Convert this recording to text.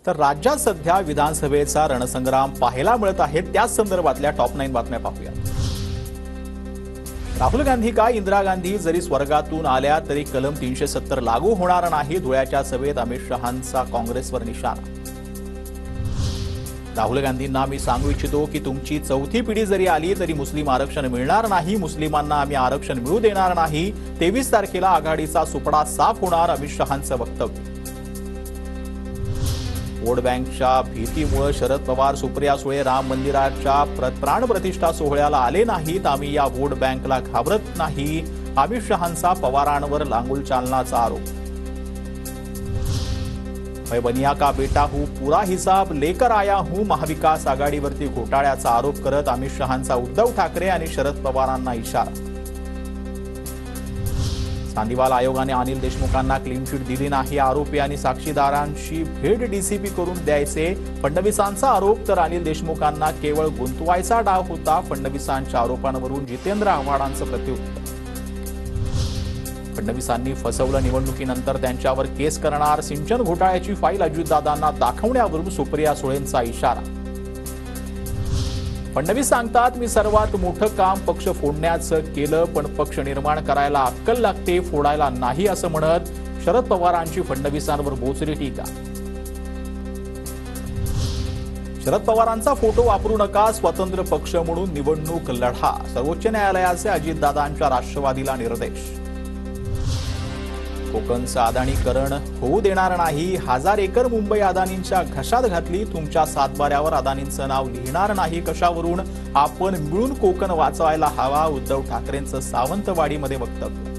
तर राज्यात सध्या विधानसभेचा रणसंग्राम पाहायला मिळत आहे। त्याच संदर्भातल्या टॉप 9 बातम्या पाहूया। राहुल गांधी का इंदिरा गांधी जरी स्वर्गातून आल्या तरी कलम 370 लागू होणार नाही। धुळ्याच्या सभेत अमित शहांचा काँग्रेसवर निशाणा। राहुल गांधींना मी सांगू इच्छितो की तुमची चौथी पिढी जरी आली तरी मुस्लिम आरक्षण मिळणार नाही। मुस्लिमांना आम्ही आरक्षण मिळू देणार नाही। 23 तारखेला आघाडीचा सुपडा साफ होणार, अमित शहांचं वक्तव्य। वोट बँकच्या भीतीमुळे शरद पवार सुप्रिया सुळे राम मंदिराच्या प्राण प्रतिष्ठा सोहळ्याला आले नाहीत। आम्ही या वोट बँकला घाबरत नाही, अमित शहांचा पवारांवर लांगुल चालनाचा आरोप। मैं बनिया का बेटा हूं, पूरा हिसाब लेकर आया हूं, महाविकास आघाडीवरती घोटाळ्याचा आरोप करत अमित शहांचा उद्धव ठाकरे आणि शरद पवारांना इशारा। सांदिवाल आयोगाने अनिल देशमुखांना क्लीन चिट दिली नाही। आरोपी आणि साक्षीदारांची भेट डीसीपी करून द्यायचे फडणवीसांचा आरोप। तर अनिल देशमुखांना केवळ गुंतवायचा डाव होता। फडणवीसांच्या आरोपांवरून जितेंद्र आव्हाडांचं प्रत्युत्तर। फडणवीसांनी फसवलं, निवडणुकीनंतर त्यांच्यावर केस करणार। सिंचन घोटाळ्याची फाईल अजितदादांना दाखवण्यावरून सुप्रिया सुळेंचा इशारा। फडणवीस सांगतात, मी सर्वात मोठं काम पक्ष फोडण्याचं केलं, पण पक्ष निर्माण करायला अक्कल लागते, फोडायला नाही असं म्हणत शरद पवारांची फडणवीसांवर बोचरी टीका। शरद पवारांचा फोटो वापरू नका, स्वतंत्र पक्ष म्हणून निवडणूक लढा। सर्वोच्च न्यायालयाचे अजितदादांच्या राष्ट्रवादीला निर्देश। कोकणचं अदानीकरण होऊ देणार नाही। 1000 एकर मुंबई अदानींच्या घशात घातली। तुमच्या सातबाऱ्यावर अदानींचं नाव लिहिणार नाही। कशावरून? आपण मिळून कोकण वाचवायला हवा, उद्धव ठाकरेंचं सावंतवाडीमध्ये वक्तव्य।